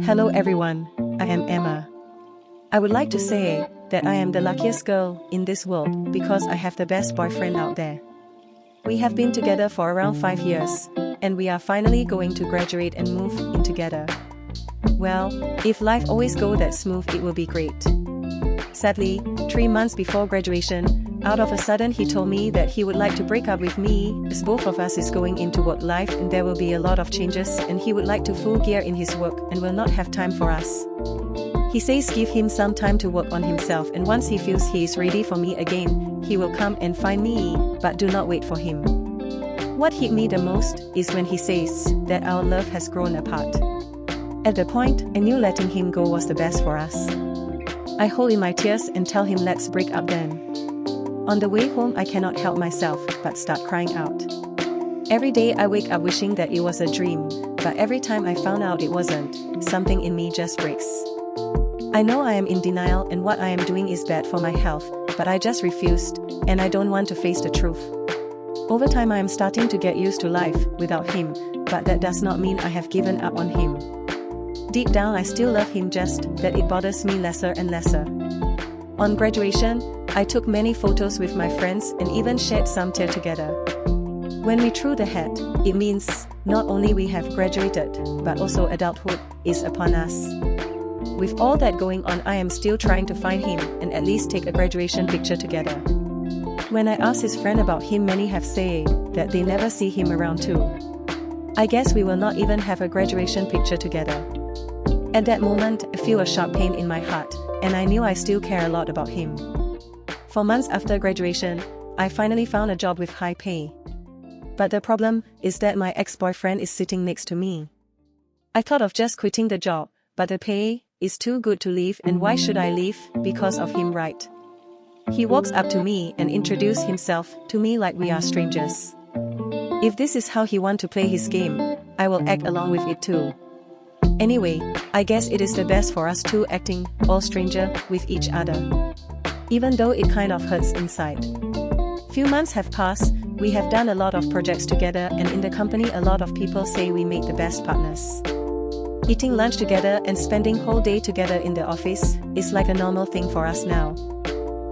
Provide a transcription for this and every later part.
Hello everyone, I am Emma. I would like to say that I am the luckiest girl in this world because I have the best boyfriend out there. We have been together for around 5 years, and we are finally going to graduate and move in together. Well, if life always goes that smooth, it will be great. Sadly, 3 months before graduation, out of a sudden he told me that he would like to break up with me as both of us is going into work life and there will be a lot of changes and he would like to full gear in his work and will not have time for us. He says give him some time to work on himself and once he feels he is ready for me again, he will come and find me, but do not wait for him. What hit me the most is when he says that our love has grown apart. At the point, I knew letting him go was the best for us. I hold in my tears and tell him let's break up then. On the way home I cannot help myself but start crying out. Every day I wake up wishing that it was a dream, but every time I found out it wasn't, something in me just breaks. I know I am in denial and what I am doing is bad for my health, but I just refused, and I don't want to face the truth. Over time I am starting to get used to life without him, but that does not mean I have given up on him. Deep down I still love him, just that it bothers me lesser and lesser. On graduation, I took many photos with my friends and even shed some tears together. When we threw the hat, it means not only we have graduated, but also adulthood is upon us. With all that going on, I am still trying to find him and at least take a graduation picture together. When I asked his friend about him, many have said that they never see him around too. I guess we will not even have a graduation picture together. At that moment, I feel a sharp pain in my heart, and I knew I still care a lot about him. For months after graduation, I finally found a job with high pay. But the problem is that my ex-boyfriend is sitting next to me. I thought of just quitting the job, but the pay is too good to leave, and why should I leave because of him, right? He walks up to me and introduces himself to me like we are strangers. If this is how he wants to play his game, I will act along with it too. Anyway, I guess it is the best for us two acting all stranger with each other. Even though it kind of hurts inside. Few months have passed, we have done a lot of projects together and in the company a lot of people say we make the best partners. Eating lunch together and spending whole day together in the office is like a normal thing for us now.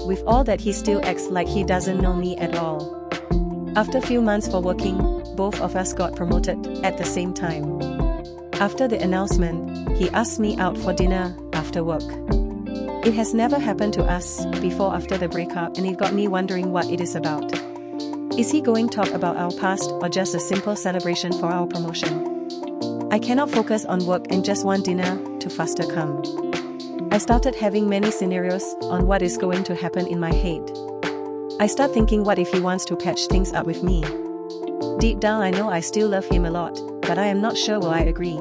With all that he still acts like he doesn't know me at all. After few months for working, both of us got promoted at the same time. After the announcement, he asked me out for dinner after work. It has never happened to us before after the breakup and it got me wondering what it is about. Is he going to talk about our past or just a simple celebration for our promotion? I cannot focus on work and just want dinner to faster come. I started having many scenarios on what is going to happen in my head. I start thinking what if he wants to patch things up with me. Deep down I know I still love him a lot, but I am not sure will I agree.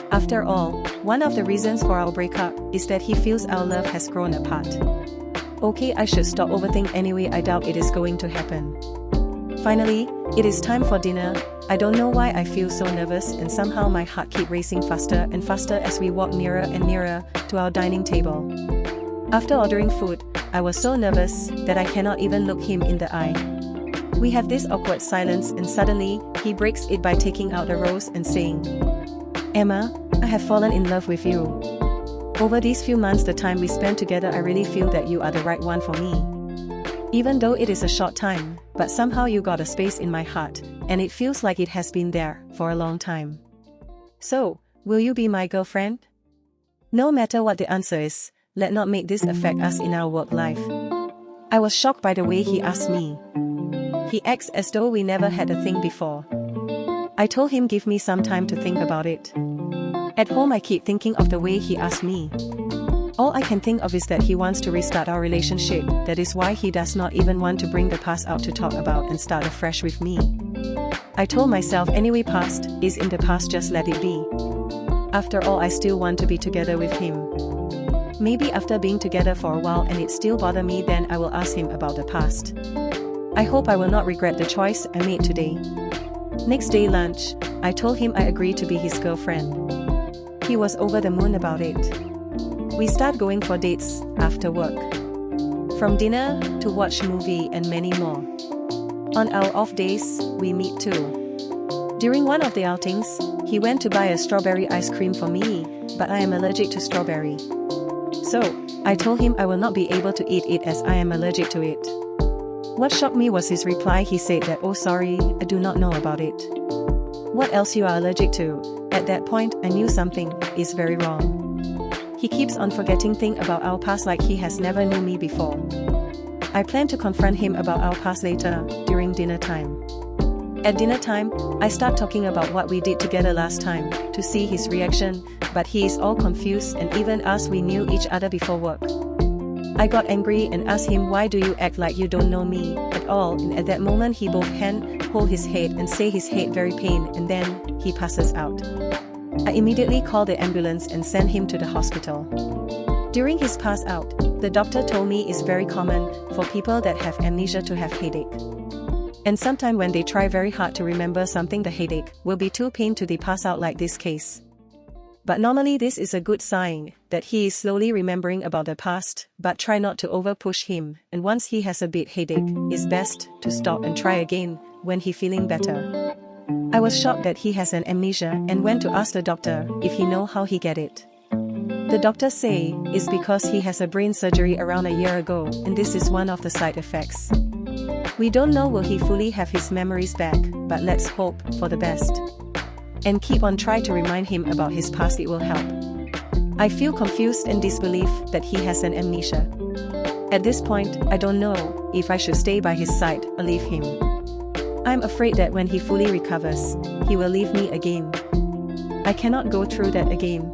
After all, one of the reasons for our breakup is that he feels our love has grown apart. Okay, I should stop overthinking anyway, I doubt it is going to happen. Finally, it is time for dinner. I don't know why I feel so nervous and somehow my heart keeps racing faster and faster as we walk nearer and nearer to our dining table. After ordering food, I was so nervous that I cannot even look him in the eye. We have this awkward silence and suddenly, he breaks it by taking out a rose and saying, "Emma, I have fallen in love with you. Over these few months, the time we spent together, I really feel that you are the right one for me. Even though it is a short time, but somehow you got a space in my heart, and it feels like it has been there for a long time. So, will you be my girlfriend?" No matter what the answer is, let not make this affect us in our work life. I was shocked by the way he asked me. He acts as though we never had a thing before. I told him give me some time to think about it. At home I keep thinking of the way he asked me. All I can think of is that he wants to restart our relationship, that is why he does not even want to bring the past out to talk about and start afresh with me. I told myself anyway, past is in the past, just let it be. After all, I still want to be together with him. Maybe after being together for a while and it still bothers me, then I will ask him about the past. I hope I will not regret the choice I made today. Next day lunch, I told him I agreed to be his girlfriend. He was over the moon about it. We start going for dates after work. From dinner to watch movie and many more. On our off days, we meet too. During one of the outings, he went to buy a strawberry ice cream for me, but I am allergic to strawberry. So, I told him I will not be able to eat it as I am allergic to it. What shocked me was his reply. He said that, "Oh sorry, I do not know about it. What else you are allergic to?" At that point, I knew something is very wrong. He keeps on forgetting things about our past like he has never knew me before. I plan to confront him about our past later, during dinner time. At dinner time, I start talking about what we did together last time, to see his reaction, but he is all confused and even asked we knew each other before work. I got angry and asked him, "Why do you act like you don't know me at all?" And at that moment he both hand hold his head and say his head very pain, and then he passes out. I immediately called the ambulance and sent him to the hospital. During his pass out, the doctor told me it's very common for people that have amnesia to have headache. And sometime when they try very hard to remember something, the headache will be too pain to they pass out like this case. But normally this is a good sign that he is slowly remembering about the past, but try not to over push him, and once he has a bit headache, it's best to stop and try again when he feeling better. I was shocked that he has an amnesia and went to ask the doctor if he know how he get it. The doctor say it's because he has a brain surgery around a year ago, and this is one of the side effects. We don't know will he fully have his memories back, but let's hope for the best. And keep on try to remind him about his past, it will help. I feel confused and disbelief that he has an amnesia. At this point, I don't know if I should stay by his side or leave him. I'm afraid that when he fully recovers, he will leave me again. I cannot go through that again.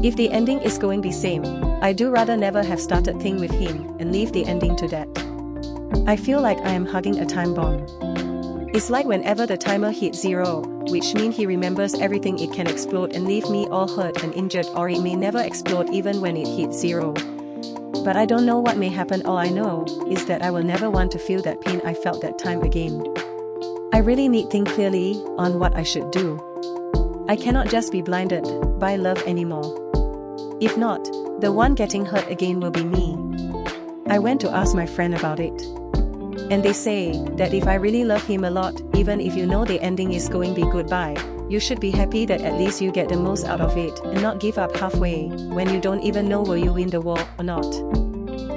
If the ending is going the same, I do rather never have started thing with him and leave the ending to that. I feel like I am hugging a time bomb. It's like whenever the timer hits 0, which means he remembers everything, it can explode and leave me all hurt and injured, or it may never explode even when it hits 0. But I don't know what may happen. All I know is that I will never want to feel that pain I felt that time again. I really need to think clearly on what I should do. I cannot just be blinded by love anymore. If not, the one getting hurt again will be me. I went to ask my friend about it. And they say that if I really love him a lot, even if you know the ending is going to be goodbye, you should be happy that at least you get the most out of it and not give up halfway when you don't even know will you win the war or not.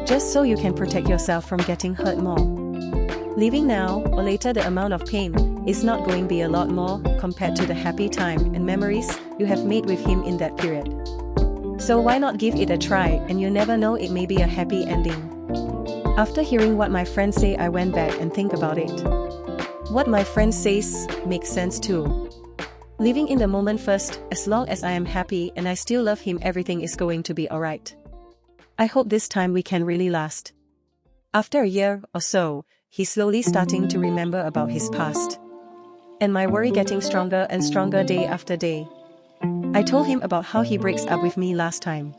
Just so you can protect yourself from getting hurt more. Leaving now or later, the amount of pain is not going to be a lot more compared to the happy time and memories you have made with him in that period. So why not give it a try, and you never know, it may be a happy ending. After hearing what my friends say, I went back and think about it. What my friend says makes sense too. Living in the moment first, as long as I am happy and I still love him, everything is going to be alright. I hope this time we can really last. After a year or so, he's slowly starting to remember about his past. And my worry getting stronger and stronger day after day. I told him about how he breaks up with me last time.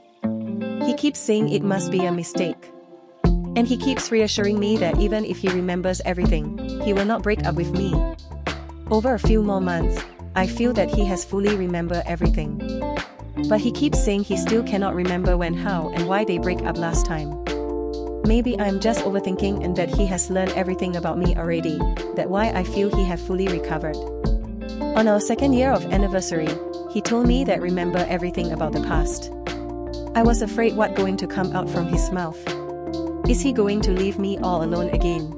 He keeps saying it must be a mistake. And he keeps reassuring me that even if he remembers everything, he will not break up with me. Over a few more months, I feel that he has fully remembered everything. But he keeps saying he still cannot remember when, how, and why they break up last time. Maybe I'm just overthinking and that he has learned everything about me already, that's why I feel he have fully recovered. On our 2nd year of anniversary, he told me that remember everything about the past. I was afraid what going to come out from his mouth. Is he going to leave me all alone again?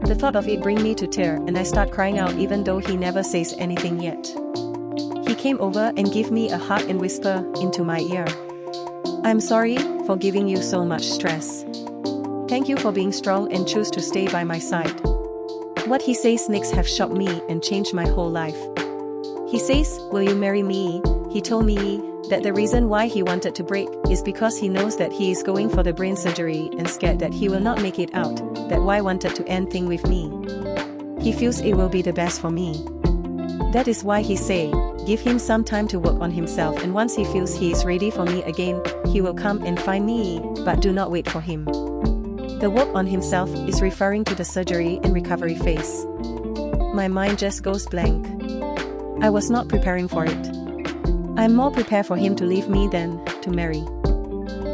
The thought of it bring me to tear and I start crying out even though he never says anything yet. He came over and gave me a hug and whisper into my ear. I'm sorry for giving you so much stress. Thank you for being strong and choose to stay by my side. What he says next have shocked me and changed my whole life. He says, will you marry me? He told me that the reason why he wanted to break is because he knows that he is going for the brain surgery and scared that he will not make it out, that why wanted to end thing with me. He feels it will be the best for me. That is why he say, give him some time to work on himself, and once he feels he is ready for me again, he will come and find me, but do not wait for him. The work on himself is referring to the surgery and recovery phase. My mind just goes blank. I was not preparing for it. I'm more prepared for him to leave me than to marry.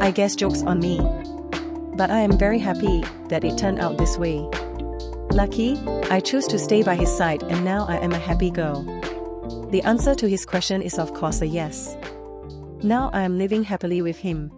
I guess joke's on me. But I am very happy that it turned out this way. lucky? I choose to stay by his side and now I am a happy girl. The answer to his question is of course a yes. Now I am living happily with him.